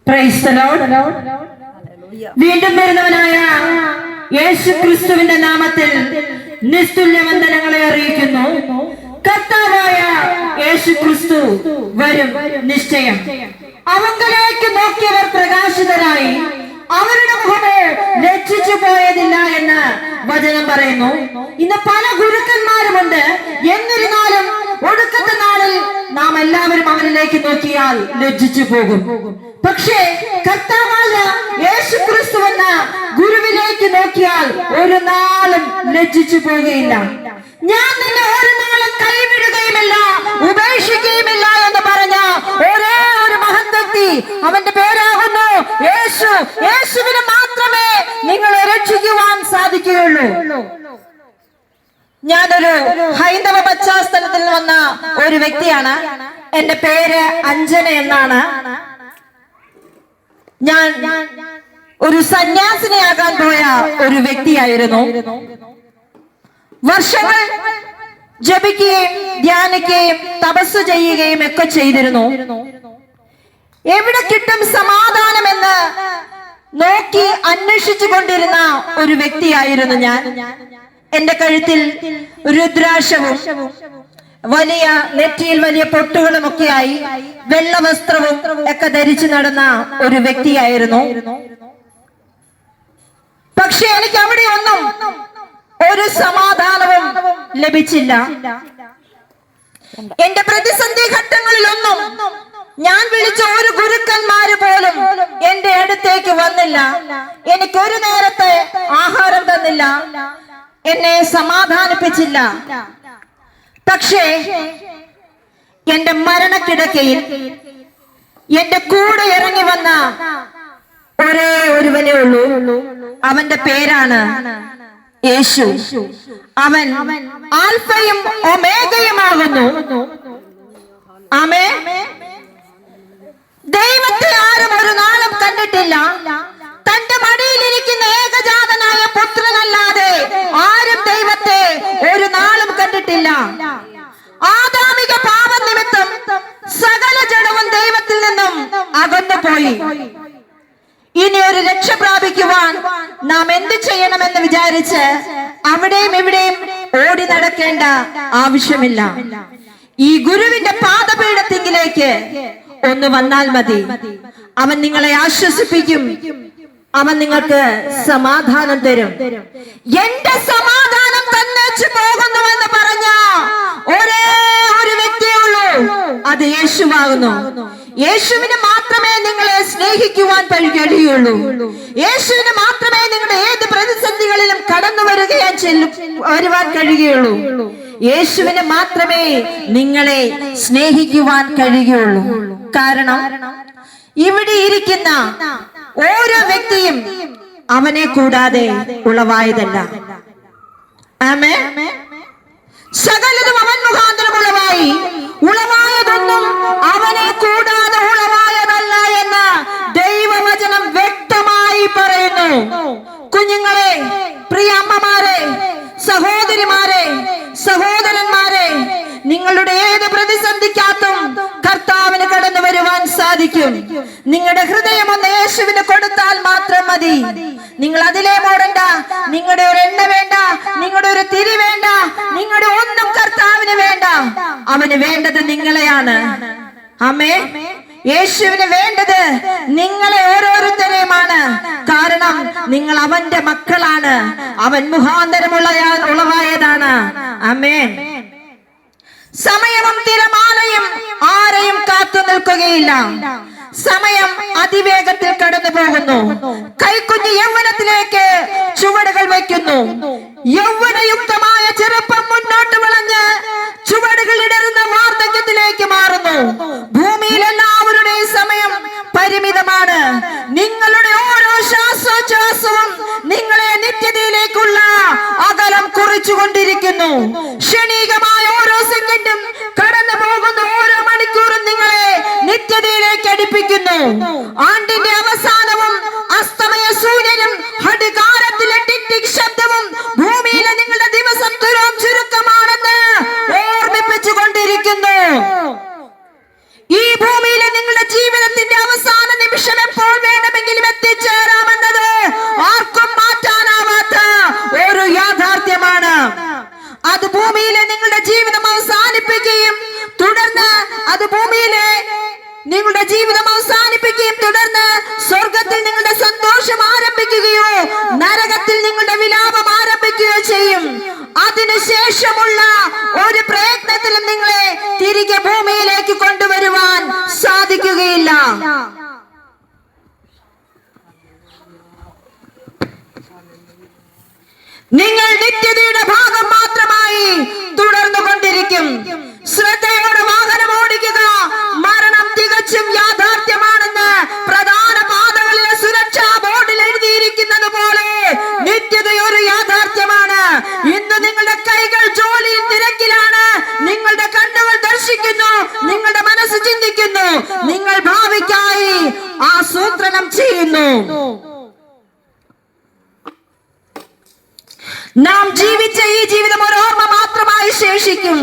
Praise the Lord. വീണ്ടും വരുന്നവനായ യേശു ക്രിസ്തുവിന്റെ നാമത്തിൽ നിസ്തുല്യ വന്ദനങ്ങളെ അറിയിക്കുന്നു. കർത്താവായ യേശു ക്രിസ്തു വരും നിശ്ചയം. അവങ്കലേക്ക് നോക്കിയവർ പ്രകാശിതരായി അവരുടെ മുഖമേ ലജ്ജിച്ചു പോയതില്ല എന്ന് വചനം പറയുന്നു. ഇന്ന് പല ഗുരുക്കന്മാരുമുണ്ട്. എന്നിരുന്നാലും ഒടുക്കത്തെ നാളിൽ നാം എല്ലാവരും അവരിലേക്ക് നോക്കിയാൽ ലജ്ജിച്ചു പോകും. പക്ഷേ കർത്താവായ യേശു ക്രിസ്തു എന്ന ഗുരുവിലേക്ക് നോക്കിയാൽ ഒരു നാളും ലജ്ജിച്ചു പോകുകയില്ല. ഞാൻ നിന്നെ ഒരു നാളും കൈവിടുകയുമില്ല, ഉപേക്ഷിക്കുകയുമില്ല എന്ന് പറഞ്ഞ ഒരേ ഒരു മഹത് വ്യക്തി, അവന്റെ പേരാകുന്നു യേശു. യേശുവിന് മാത്രമേ നിങ്ങളെ രക്ഷിക്കുവാൻ സാധിക്കുകയുള്ളൂ. ഞാനൊരു ഹൈന്ദവ പശ്ചാത്തലത്തിൽ വന്ന ഒരു വ്യക്തിയാണ്. എന്റെ പേര് അഞ്ജന എന്നാണ്. ഞാൻ ഒരു സന്യാസിനിയാകാൻ പോയ ഒരു വ്യക്തിയായിരുന്നു. വർഷങ്ങൾ ജപിക്കുകയും ധ്യാനിക്കുകയും തപസ് ചെയ്യുകയും ഒക്കെ ചെയ്തിരുന്നു. എവിടെ കിട്ടും സമാധാനമെന്ന് നോക്കി അന്വേഷിച്ചു കൊണ്ടിരുന്ന ഒരു വ്യക്തിയായിരുന്നു ഞാൻ. എന്റെ കഴുത്തിൽ രുദ്രാക്ഷവും വലിയ നെറ്റിയിൽ വലിയ പൊട്ടുകളും ഒക്കെയായി വെള്ള വസ്ത്രവും ഒക്കെ ധരിച്ചു നടന്ന ഒരു വ്യക്തിയായിരുന്നു. പക്ഷെ എനിക്ക് അവിടെ ഒന്നും ഒരു സമാധാനവും ലഭിച്ചില്ല. എന്റെ പ്രതിസന്ധി ഘട്ടങ്ങളിലൊന്നും ഞാൻ വിളിച്ച ഒരു ഗുരുക്കന്മാര് പോലും എന്റെ അടുത്തേക്ക് വന്നില്ല. എനിക്കൊരു നേരത്തെ ആഹാരം തന്നില്ല, എന്നെ സമാധാനിപ്പിച്ചില്ല. പക്ഷേ എന്റെ മരണക്കിടക്കയിൽ എന്റെ കൂടെ ഇറങ്ങി വന്ന ഒരേ ഒരുവനേ ഉള്ളൂ. അവന്റെ പേരാണ് യേശു. അവൻ ആൽഫയും ഒമേഗയുമാകുന്നു. ആമേൻ. ദൈവത്തെ ആരും ഒരു നാളും കണ്ടിട്ടില്ല. തന്റെ മടിയിലിരിക്കുന്ന ഏകജാതനായ പുത്രനല്ലാതെ ആരും ദൈവത്തെ ഒരു നാളും കണ്ടിട്ടില്ല. ആദാമിക പാപം നിമിത്തം സകല ജഡവും ദൈവത്തിൽ നിന്നും അകന്നുപോയി. ഇനി ഒരു രക്ഷ പ്രാപിക്കുവാൻ നാം എന്ത് ചെയ്യണമെന്ന് വിചാരിച്ച് അവിടെയും ഇവിടെയും ഓടി നടക്കേണ്ട ആവശ്യമില്ല. ഈ ഗുരുവിന്റെ പാദപീഠത്തിങ്കിലേക്ക് ഒന്ന് വന്നാൽ മതി. അവൻ നിങ്ങളെ ആശ്വസിപ്പിക്കും. അവൻ നിങ്ങൾക്ക് സമാധാനം തരും. എന്റെ സമാധാനം തന്നേച്ചു പോകുന്നുവെന്ന് പറഞ്ഞ ഒരേ ഒരു വ്യക്തിയേ ഉള്ളൂ, അത് യേശുവാകുന്നു. യേശുവിന് മാത്രമേ നിങ്ങളെ സ്നേഹിക്കുവാൻ കഴിയുകയുള്ളൂ. യേശുവിന് മാത്രമേ നിങ്ങളുടെ ഏത് പ്രതിസന്ധികളിലും കടന്നു വരുവാൻ കഴിയുകയുള്ളൂ. യേശുവിന് മാത്രമേ നിങ്ങളെ സ്നേഹിക്കുവാൻ കഴിയുകയുള്ളൂ. കാരണം ഇവിടെ ഇരിക്കുന്ന ഓരോ വ്യക്തിയും അവനെ കൂടാതെ ഉളവായതല്ല. ആമേൻ. സകലതും അവൻ മുഖാന്തരം ഉളവായി, ഉളവായതൊന്നും അവനെ കൂടാതെ ഉളവായതല്ല എന്ന് ദൈവവചനം വ്യക്തമായി പറയുന്നു. കുഞ്ഞുങ്ങളെ, പ്രിയ അമ്മമാരെ, സഹോദരിമാരെ, സഹോദരന്മാരെ, നിങ്ങളുടെ ഏത് പ്രതിസന്ധിക്കകത്തും കർത്താവിന് കടന്നു വരുവാൻ സാധിക്കും. നിങ്ങളുടെ ഹൃദയം ഒന്ന് യേശുവിന് കൊടുത്താൽ മാത്രം മതി. നിങ്ങൾ അതിലേ മോടണ്ട. നിങ്ങളുടെ ഒരു എണ്ണ വേണ്ട, നിങ്ങളുടെ ഒരു തിരി വേണ്ട, നിങ്ങളുടെ ഒന്നും കർത്താവിന് വേണ്ട. അവന് വേണ്ടത് നിങ്ങളെയാണ്. ആമേൻ. യേശുവിന് വേണ്ടത് നിങ്ങളെ ഓരോരുത്തരെയുമാണ്. കാരണം നിങ്ങൾ അവന്റെ മക്കളാണ്. അവൻ മുഖാന്തരമുള്ളവായതാണ്. ആമേൻ. സമയവും തിരമാലയും ആരെയും കാത്തു നിൽക്കുകയില്ല. സമയം അതിവേഗത്തിൽ കടന്നു പോകുന്നു. കൈക്കുഞ്ഞ് യൗവനത്തിലേക്ക് ചുവടുകൾ വയ്ക്കുന്നു. യൗവനയുക്തമായ ചെറുപ്പം മുന്നോട്ട് വളഞ്ഞ് ചുവടുകൾ ഇടറുന്ന വാർദ്ധക്യത്തിലേക്ക് മാറുന്നു. ഭൂമിയിൽ എല്ലാവരുടെയും സമയം പരിമിതമാണ്. നിങ്ങളുടെ ഓരോ ശ്വാസോച്ഛ്വാസവും നിങ്ങളെ നിത്യതയിലേക്കുള്ള അകലം കുറിച്ചുകൊണ്ടിരിക്കുന്നു. ക്ഷണികമായ ഓരോ സെക്കൻഡും കടന്നു പോകുന്ന ഓരോ മണിക്കൂറും നിങ്ങളെ നിത്യതയിലേക്ക് അടുപ്പിക്കുന്നു. ആണ്ടിന്റെ അവസാനവും അസ്തമയ സൂര്യനും ഘടികാരത്തിലെ ടിക് ടിക് ശബ്ദവും ഭൂമിയിലെ നിങ്ങളുടെ ദിവസം ചുരുക്കമാണെന്ന് ഓർമ്മിപ്പിച്ചുകൊണ്ടിരിക്കുന്നു. ഈ ഭൂമിയിലെ നിങ്ങളുടെ ജീവിതത്തിന്റെ അവസാന നിമിഷം ആരംഭിക്കുകയും തുടർന്ന് സ്വർഗത്തിൽ നിങ്ങളുടെ സന്തോഷം ആരംഭിക്കുകയോ നരകത്തിൽ നിങ്ങളുടെ വിലാപം ആരംഭിക്കുകയോ ചെയ്യും. അതിനുശേഷമുള്ള ഒരു പ്രയത്നത്തിലും നിങ്ങളെ തിരികെ ഭൂമിയിലേക്ക് കൊണ്ടുവരുവാൻ സാധിക്കുകയില്ല. നിങ്ങൾ നിത്യതയുടെ ഭാഗം മാത്രമായി തുടർന്നുകൊണ്ടിരിക്കും. ശ്രദ്ധയോടെ വാഹനം ഓടിക്കുക. മരണം തികച്ചും യാഥാർത്ഥ്യമാണെന്ന് പ്രധാന പാതകളിലെ സുരക്ഷാ ബോർഡിൽ എഴുതിയിരിക്കുന്നത് പോലെ നിത്യത ഒരു യാഥാർത്ഥ്യമാണ്. ഇന്ന് നിങ്ങളുടെ കൈകൾ ജോലിയിൽ തിരക്കിലാണ്, നിങ്ങളുടെ കണ്ണുകൾ ദർശിക്കുന്നു, നിങ്ങളുടെ മനസ്സ് ചിന്തിക്കുന്നു, നിങ്ങൾ ഭാവിക്കായി ആസൂത്രണം ചെയ്യുന്നു. നാം ജീവിച്ച ഈ ജീവിതം ഒരു ഓർമ്മ മാത്രമായി ശേഷിക്കും.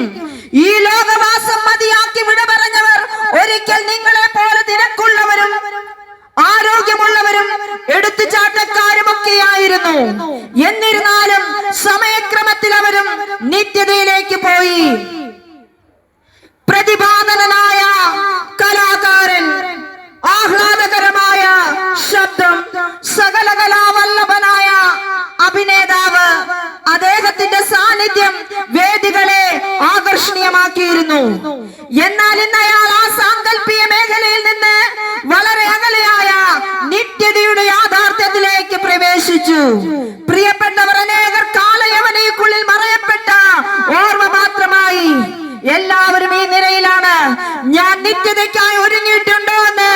ഈ ലോകവാസം മതിയാക്കി വിട പറഞ്ഞവർ ഒരിക്കൽ നിങ്ങളെ പോലെ തിരക്കുള്ളവരും ആരോഗ്യമുള്ളവരും എടുത്തുചാട്ടക്കാരുമൊക്കെയായിരുന്നു. എന്നിരുന്നാലും സമയക്രമത്തിൽ അവരും നിത്യതയിലേക്ക് പോയി. പ്രതിഭാധനനായ കലാകാരൻ, ആഹ്ലാദകരമായ ശബ്ദം, സകല കലാവല്ലഭനായ അഭിനേതാവ്, അദ്ദേഹത്തിന്റെ സാന്നിധ്യം വേദികളെ ആകർഷണീയമാക്കിയിരുന്നു. എന്നാൽ ഇന്ന് അയാൾ ആ സാങ്കല്പിക മേഖലയിൽ നിന്ന് വളരെ അകലെയായ നിത്യതയുടെ യാഥാർത്ഥ്യത്തിലേക്ക് പ്രവേശിച്ചു. പ്രിയപ്പെട്ടവർ, അനേകർ കാലയവനയ്ക്കുള്ളിൽ മറയപ്പെട്ട ഓർമ്മ മാത്രമായി. എല്ലാവരും ഈ നിരയിലാണ്. ഞാൻ നിത്യതയ്ക്കായി ഒരുങ്ങിയിട്ടുണ്ടോ എന്ന്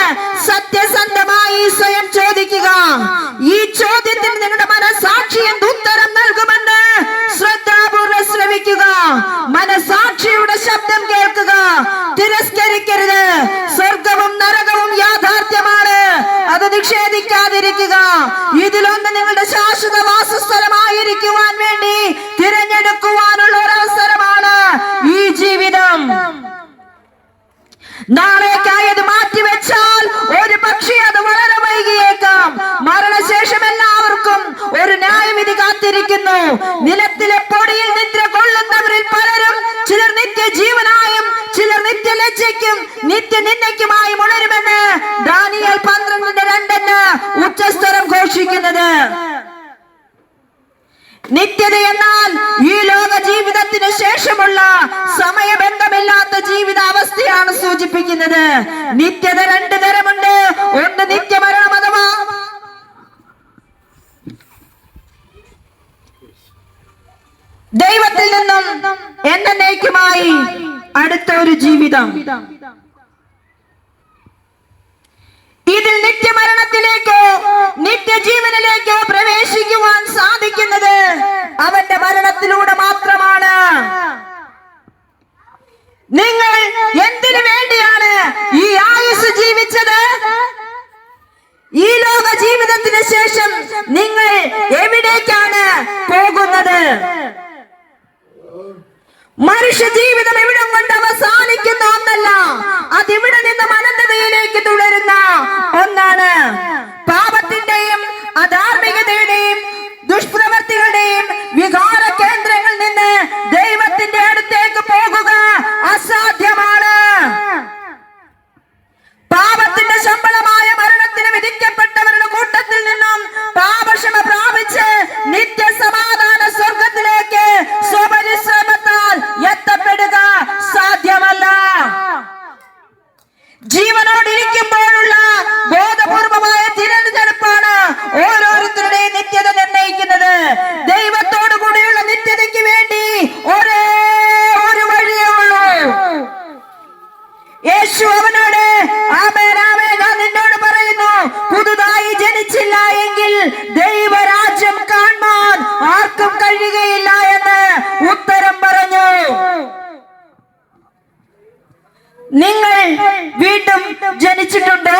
സത്യസന്ധമായി സ്വയം ചോദിക്കുക. ഈ ചോദ്യത്തിന് നിങ്ങളുടെ മനസാക്ഷി എന്ത് ഉത്തരം നൽകുമെന്ന് ശ്രദ്ധാപൂർവ്വം ശ്രമിക്കുക. മനസാക്ഷിയുടെ ശബ്ദം കേൾക്കുക. തിരസ്കരിക്കരുത്. സ്വർഗവും നരകവും യാഥാർത്ഥ്യമാണ്, അത് നിഷേധിക്കാതിരിക്കുക. ഇതിലൊന്ന് നിങ്ങളുടെ ശാശ്വത വാസസ്ഥലമായിരിക്കുവാൻ വേണ്ടി തിരഞ്ഞെടുക്കുവാനുള്ള ഒരവസരമാണ് ഈ ജീവിതം. നാളേക്കായി അത് മാറ്റിവെച്ചാൽ ഒരു പക്ഷേ അത് വളരെ വൈകിയേക്കാം. മരണശേഷം എല്ലാവർക്കും ഒരു ന്യായവിധി കാത്തിരിക്കുന്നു. നിലത്തിലെ പൊടിയിൽ നിദ്ര കൊള്ളുന്നവരിൽ പലരും ചിലർ നിത്യജീവനായും ചിലർ നിത്യലജ്ജയ്ക്കും നിത്യനിന്ദയ്ക്കുമായി ഉണരുമെന്ന് ദാനിയേൽ 12:2 ഉച്ചസ്വരം ഘോഷിക്കുന്നത്. നിത്യത എന്നാൽ ഈ ലോക ജീവിതത്തിന് ശേഷമുള്ള സമയബന്ധമില്ലാത്ത ജീവിതാവസ്ഥയാണ് സൂചിപ്പിക്കുന്നത്. നിത്യത രണ്ടു തരമുണ്ട്. ഒന്ന് നിത്യമരണം അഥവാ ദൈവത്തിൽ നിന്നും എന്നേക്കുമായി അടുത്ത ഒരു ജീവിതം. ഇതിൽ നിത്യമരണത്തിലേക്കോ നിത്യജീവനിലേക്കോ പ്രവേശിക്കുവാൻ സാധിക്കുന്നത് അവന്റെ മരണത്തിലൂടെ മാത്രമാണ്. നിങ്ങൾ എന്തിനു വേണ്ടിയാണ് ഈ ആയുസ് ജീവിച്ചത്? ഈ ലോക ജീവിതത്തിന് ശേഷം നിങ്ങൾ എവിടേക്കാണ് പോകുന്നത്? മനുഷ്യ ജീവിതം ഇവിടം കൊണ്ട് അവസാനിക്കുന്ന ഒന്നല്ല, അതിവിടെ നിന്ന് അനന്തതയിലേക്ക് തുടരുന്ന ഒന്നാണ്. പാപത്തിന്റെയും അധാർമികതയുടെയും ദുഷ്പ്രവർത്തികളുടെയും വികാര കേന്ദ്രങ്ങളിൽ നിന്ന് ദൈവത്തിന്റെ അടുത്തേക്ക് പോകുക അസാധ്യമാണ്. പാപത്തിന്റെ ശമ്പളമായ മരണത്തിന് വിധിക്കപ്പെട്ടവരുടെ കൂട്ടത്തിൽ നിന്നും പാപക്ഷമ പ്രാപിച്ച് നിത്യസമാധാന സ്വർഗത്തിലേക്ക് സ്വപരിശ്രമത്താൽ എത്തപ്പെടുക സാധ്യമല്ല. ജീവനോടിരിക്കുമ്പോഴുള്ള ബോധപൂർവമായ തിരഞ്ഞെടുപ്പാണ് ഓരോരുത്തരുടെയും നിത്യത നിർണയിക്കുന്നത്. ദൈവത്തോടു കൂടിയുള്ള നിത്യതയ്ക്ക് വേണ്ടി ഒരേ ഒരു വഴിയേ ഉള്ളൂ. യേശു അവനോട്, ആമേൻ ആമേൻ, ഞാൻ നിന്നോട് പറയുന്നു, പുതുതായി ജനിച്ചില്ല എങ്കിൽ ദൈവരാജ്യം കാണാൻ ആർക്കും കഴിയുകയില്ല എന്ന് ഉത്തരം പറഞ്ഞു. നിങ്ങൾ വീണ്ടും ജനിച്ചിട്ടുണ്ടോ?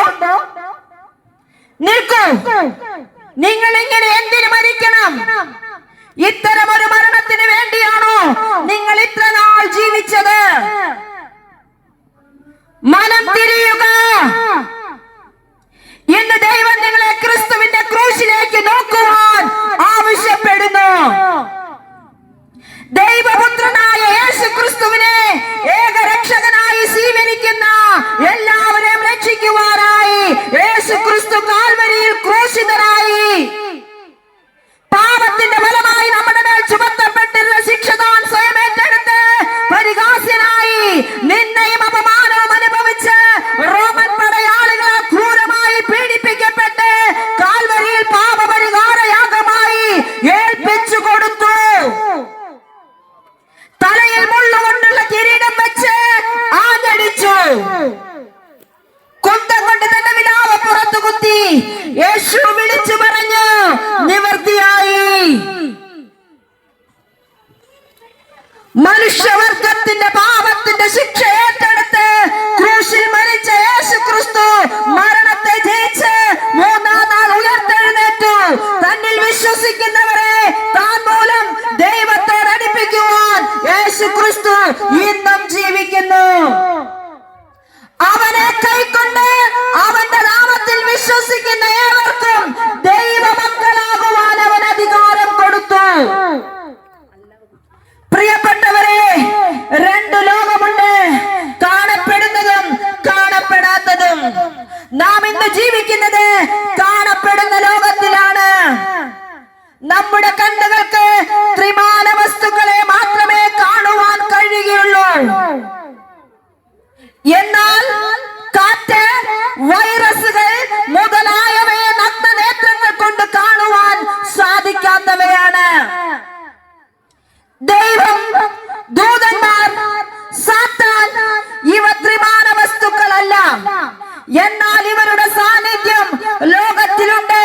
നിൽക്കൂ. നിങ്ങൾ ഇങ്ങനെ എന്തിനു മരിക്കണം? ഇത്തരം ഒരു മരണത്തിന് വേണ്ടിയാണോ നിങ്ങൾ ഇത്ര നാൾ ജീവിച്ചത്? മനം തിരിയുക. ഇന്ന് ദൈവം നിങ്ങളെ ക്രിസ്തുവിന്റെ ക്രൂശിലേക്ക് നോക്കുവാൻ ആവശ്യപ്പെടുന്നു. ദൈവപുത്രനായ യേശു ക്രിസ്തുവിനെ ഏകരക്ഷകനായി സ്വീകരിക്കുന്ന എല്ലാവരെയും രക്ഷിക്കുവാനായി യേശു വിളിച്ചു പറഞ്ഞു, നിവൃത്തിയായി. മനുഷ്യവർഗത്തിന്റെ പാപത്തിന്റെ ശിക്ഷ ഏറ്റെടുത്ത് ക്രൂശിൽ മരിച്ച യേശു ക്രിസ്തു മരണത്തെ ജയിച്ച് മൂന്നാം നാൾ ഉയർത്തെഴുന്നേറ്റു. തന്നിൽ വിശ്വസിക്കുന്നവരെ താൻ മൂലം ദൈവത്തോട് അടുപ്പിക്കുവാൻ യേശു ക്രിസ്തു ഇന്നും ജീവിക്കുന്നു. അവനെ കൈക്കൊണ്ട് അവന്റെ നാമത്തിൽ വിശ്വസിക്കുന്ന ഏവർക്കും ദൈവമക്കളാകുവാൻ അവൻ അധികാരം കൊടുത്തു. പ്രിയപ്പെട്ടവരെ, രണ്ടു ലോകമുണ്ട്, കാണപ്പെടുന്നതും കാണപ്പെടാത്തതും. നാം ഇന്ന് ജീവിക്കുന്നത് കാണപ്പെടുന്ന ലോകത്തിലാണ്. നമ്മുടെ കണ്ണുകൾക്ക് ത്രിമാന വസ്തുക്കളെ മാത്രമേ കാണുവാൻ കഴിയുകയുള്ളൂ. എന്നാൽ കാറ്റ്, വൈറസുകൾ മുതലായവയെ നഗ്നനേത്രങ്ങൾ കൊണ്ട് കാണുവാൻ സാധിക്കാത്തവയാണ്. ദൈവം, ദൂതന്മാർ, സാത്താൻ ഇവ ത്രിമാന വസ്തുക്കളല്ല. എന്നാൽ ഇവരുടെ സാന്നിധ്യം ലോകത്തിലുണ്ട്.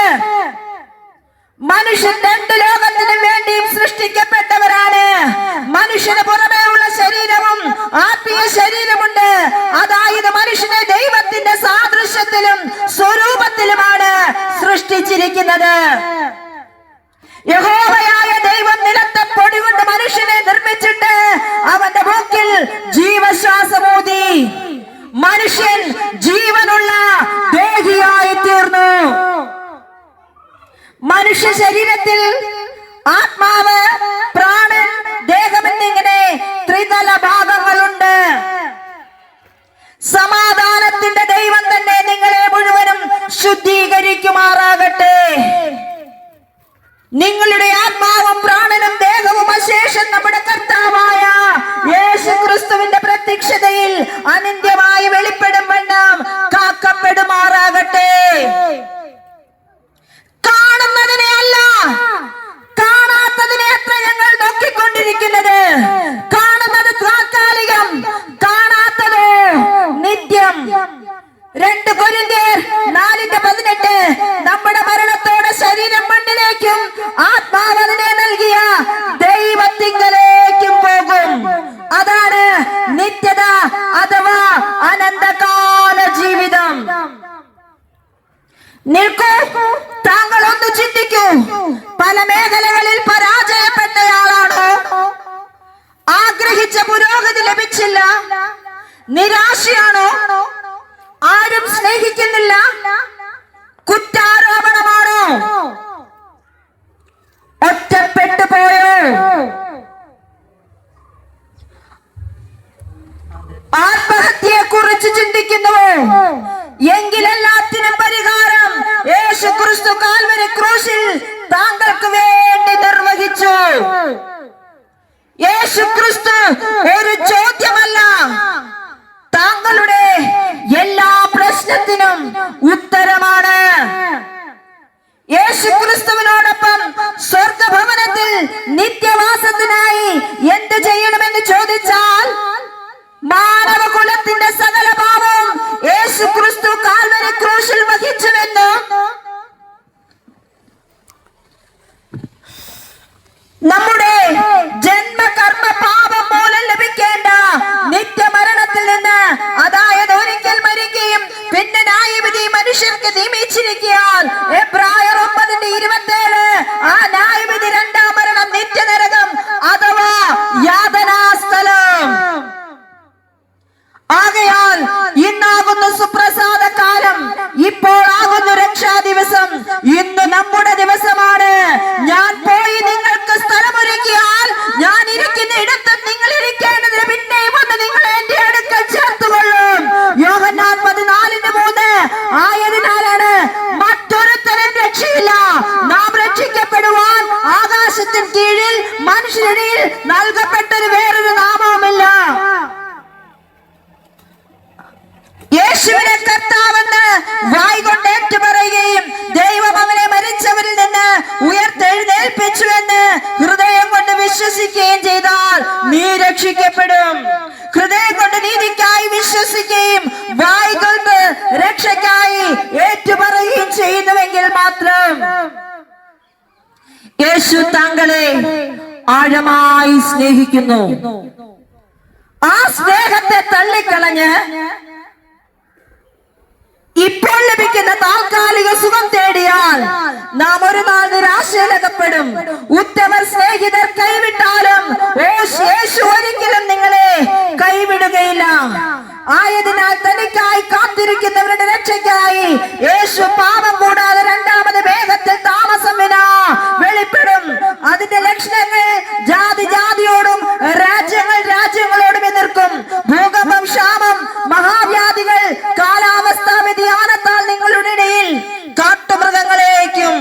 മനുഷ്യൻ രണ്ട് ലോകത്തിനും വേണ്ടിയും സൃഷ്ടിക്കപ്പെട്ടവരാണ്. മനുഷ്യന് പുറമേ ഉള്ള ശരീരവും ആത്മീയ ശരീരമുണ്ട്. അതായത് മനുഷ്യനെ ദൈവത്തിന്റെ സാദൃശ്യത്തിലും സ്വരൂപത്തിലുമാണ് സൃഷ്ടിച്ചിരിക്കുന്നത്. യഹോവയായ ദൈവം നിലത്തെ പൊടി കൊണ്ട് മനുഷ്യനെ നിർമ്മിച്ചിട്ട് അവന്റെ മൂക്കിൽ ജീവശ്വാസമൂതി മനുഷ്യൻ ജീവനുള്ള ദേഹിയായി തീർന്നു. മനുഷ്യ ശരീരത്തിൽ ആത്മാവ്, പ്രാണൻ, ദേഹം എന്നിങ്ങനെ ത്രിതല ഭാഗങ്ങളുണ്ട്. സമാധാനത്തിന്റെ ദൈവം തന്നെ നിങ്ങളെ മുഴുവനും ശുദ്ധീകരിക്കുമാറാകട്ടെ. നിങ്ങളുടെ ആത്മാവും പ്രാണനും ദേഹവും അശേഷം നമ്മുടെ കർത്താവായ യേശു ക്രിസ്തുവിന്റെ പ്രത്യക്ഷതയിൽ അനിന്ത്യമായി വെളിപ്പെടും വണ്ണം കാക്കപ്പെടുമാറാകട്ടെ. കാണുന്നതിനെ അല്ല, കാണാത്തതിനെ അത്ര ഞങ്ങൾ നോക്കിക്കൊണ്ടിരിക്കുന്നത്. കാണുന്നത് താൽക്കാലികം, കാണാത്തത് നിത്യം. 2 കൊരിന്ത്യർ 4:18 നമ്മുടെ മരണത്തോടെ ശരീരം മണ്ണിലേക്കും ആത്മാവ് അതിനെ നൽകിയ ദൈവത്തിങ്കലേക്കും പോകും. അതാണ് നിത്യത അഥവാ അനന്തകാല ജീവിതം. നിൽക്കൂ, താങ്കൾ ഒന്ന് ചിന്തിക്കൂ. പല മേഖലകളിൽ പരാജയപ്പെട്ടയാളാണോ? ആഗ്രഹിച്ച പുരോഗതി ലഭിച്ചില്ല, നിരാശയാണോ? ആരും സ്നേഹിക്കുന്നില്ല, കുറ്റാരോപണമാണോ? ഒറ്റപ്പെട്ടു പോയോ? ആത്മഹത്യയെ കുറിച്ച് ചിന്തിക്കുന്നുവോ? എങ്കിലെല്ലാത്തിനും പരിഹാരം യേശു ക്രിസ്തു കാൽവരി ക്രൂശിൽ താങ്കൾക്ക് വേണ്ടി നിർവഹിച്ചു. യേശു ക്രിസ്തു ഒരു ചോദ്യമല്ല, താങ്കളുടെ എല്ലാ പ്രശ്നത്തിനും ഉത്തരമാണ്. യേശു ക്രിസ്തുവിനോടൊപ്പം സ്വർഗഭവനത്തിൽ നിത്യവാസത്തിനായി എന്ത് ചെയ്യണമെന്ന് ചോദിച്ചാൽ മാനവകുലത്തിന്റെ സകല പാപവും യേശു ക്രിസ്തു കാൽവരി ക്രൂശിൽ വഹിച്ചുവെന്ന് നമ്മുടെ ജന്മകർമ്മ പാപം മൂലം ലഭിക്കേണ്ട നിത്യമരണത്തിൽ നിന്ന്, അതായത് ഒരിക്കൽ മരിക്കുകയും പിന്നെ ന്യായവിധി മനുഷ്യർക്ക് നിയമിച്ചിരിക്കാൻ എബ്രായർ 9:27 ആ ന്യായവിധി രണ്ടാം മരണം നിത്യനരകം അഥവാ യാതനാസ്ഥലം. ആകയാൽ ഇന്നാകുന്നു സുപ്രസാദ കാലം, ഇപ്പോൾ ആകുന്നു രക്ഷാ ദിവസം. ഇന്ന് നമ്മുടെ ദിവസമാണ്. ഞാൻ പോയി നിങ്ങൾക്ക് സ്ഥലമൊരുക്കിയാൽ ഞാൻ ഇരിക്കുന്ന ഇടത്ത് നിങ്ങൾ ഇരിക്കേണ്ടതിന് പിന്നെയും വന്ന് നിങ്ങളെ എന്റെ അടുക്കൽ ചേർത്തുകൊള്ളും. യോഹന്നാൻ 14:3 ആയതിനാലാണ് മറ്റൊരുത്തരും രക്ഷയില്ല. നാം രക്ഷിക്കപ്പെടുവാൻ ആകാശത്തിന് കീഴിൽ മനുഷ്യരിൽ നൽകപ്പെട്ടൊരു വേറൊരു നാമവുമില്ല. യേശുവിനെ കർത്താവെന്ന് വായ്കൊണ്ട് ഏറ്റുപറയുകയും ദൈവം അവനെ മരിച്ചവരിൽ നിന്ന് ഉയർത്തെഴുന്നേൽപ്പിച്ചുവെന്ന് ഹൃദയം കൊണ്ട് വിശ്വസിക്കുകയും ചെയ്താൽ നീ രക്ഷിക്കപ്പെടും. ഹൃദയം കൊണ്ട് നീതിക്കായി വിശ്വസിക്കുകയും വായ്കൊണ്ട് രക്ഷയ്ക്കായി ഏറ്റുപറയുകയും ചെയ്യുന്നുവെങ്കിൽ മാത്രം യേശു താങ്കളെ ആഴമായി സ്നേഹിക്കുന്നു. ആ സ്നേഹത്തെ തള്ളിക്കളഞ്ഞ് ഇപ്പോൾ ലഭിക്കുന്ന താൽക്കാലിക സുഖം തേടിയാൽ നാം ഒരു നാൾ നിരാശയിലകപ്പെടും. ഉത്തമർ സ്നേഹിതർ കൈവിട്ടാലും യേശു ഒരിക്കലും നിങ്ങളെ കൈവിടുകയില്ല. ആയതിനാൽ തനിക്കായി കാത്തിരിക്കുന്നവരുടെ രക്ഷയ്ക്കായി യേശു പാപം കൂടാതെ രണ്ടാമത് വേഗത്തിൽ താമസം വിനാ വെളിപ്പെടും. അതിന്റെ ലക്ഷണങ്ങൾ ജാതി ജാതിയോടും രാജ്യങ്ങൾ രാജ്യങ്ങളോടും എതിർക്കും. ഭൂകമ്പം, ക്ഷാമം, മഹാവ്യാധികൾ, കാലാവസ്ഥാ വ്യതിയാനത്താൽ നിങ്ങളുടെ ഇടയിൽ കാട്ടുമൃഗങ്ങളേക്കും.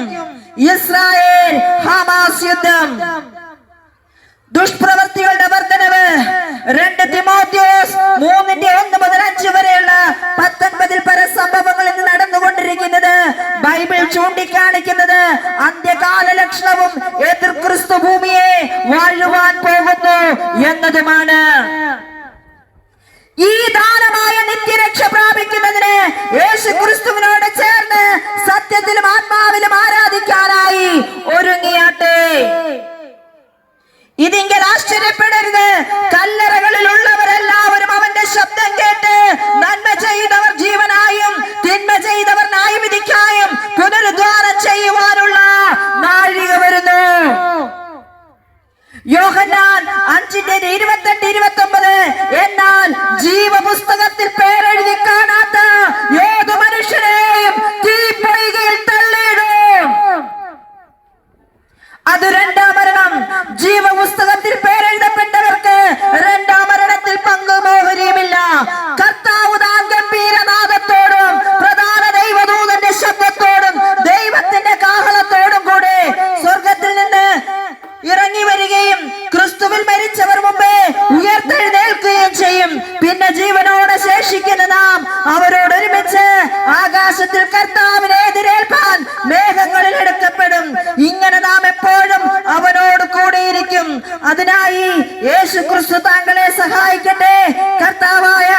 ഇസ്രായേൽ ഹമാസ് യുദ്ധം, ദുഷ്പ്രവർത്തികളുടെ വർധനവ്. 2 തിമോഥെയോസ് 3:1-5 വരെയുള്ള 19 പര സംഭവങ്ങൾ ഇന്ന് നടന്നുകൊണ്ടിരിക്കുന്നത് ബൈബിൾ ചൂണ്ടിക്കാണിക്കുന്നത് അന്ത്യകാല ലക്ഷണവും എതിർ ക്രിസ്തു ഭൂമിയെ വാഴുവാൻ പോകുന്നു എന്നതുമാണ്. ഈ ദാനമായ നിത്യരക്ഷ പ്രാപിക്കുന്നതിന് യേശു ക്രിസ്തുവിനോട് ചേർന്ന് സത്യത്തിലും ആത്മാവിലും ആരാധിക്കാനായി ഒരുങ്ങിയാട്ടെ. ഇതിങ്കിൽ ആശ്ചര്യപ്പെടരുത്. കല്ലറകളിൽ ഉള്ളവരെല്ലാവരും അവന്റെ ശബ്ദം കേട്ട് നന്മ ചെയ്തവർ ജീവനായും തിന്മ ചെയ്തവർ ന്യായവിധിക്കായും പുനരുദ്ധാനം ചെയ്യുവാനുള്ള നാഴിക വരുന്നു. യോഹന്നാൻ 5:28-29. എന്നാൽ ജീവപുസ്തകത്തിൽ പേരെഴുതി കാണാത്ത ഏതു മനുഷ്യനെയും തീപ്പൊയ്കയിൽ തള്ളിയിടും. അത് രണ്ടാം മരണം. ജീവപുസ്തകത്തിൽ പേരെഴുതപ്പെട്ടവർക്ക് രണ്ടാം മരണത്തിൽ പങ്കുമോഹരിയുമില്ല. കർത്താവ് താൻ ഗംഭീരനാദത്തോടും പ്രധാന ദൈവദൂതന്റെ ശബ്ദത്തോടും ദൈവത്തിന്റെ കാഹളത്തോടും കൂടെ സ്വർഗത്തിൽ നിന്ന് ഇറങ്ങി വരികയും ക്രിസ്തുവിൽ മരിച്ചവർ മുമ്പേ ഉയർത്തെഴുന്നേൽക്കുകയും ചെയ്യും. പിന്നെ ജീവനോടെ ശേഷിക്കുന്ന നാം അവരോട് ഒരുമിച്ച് ആകാശത്തിൽ കർത്താവിനെ എതിരേൽപ്പാൻ മേഘങ്ങളിൽ എടുക്കപ്പെടും. ഇങ്ങനെ നാം എപ്പോഴും അവനോട് കൂടെയിരിക്കും. അതിനായി യേശു ക്രിസ്തു താങ്കളെ സഹായിക്കട്ടെ. കർത്താവായ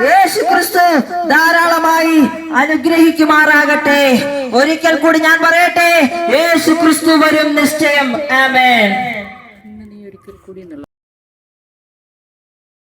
യേശു ക്രിസ്തു ധാരാളമായി അനുഗ്രഹിക്കുമാറാകട്ടെ. ഒരിക്കൽ കൂടി ഞാൻ പറയട്ടെ, യേശു ക്രിസ്തു വരും നിശ്ചയം. ആമേൻ.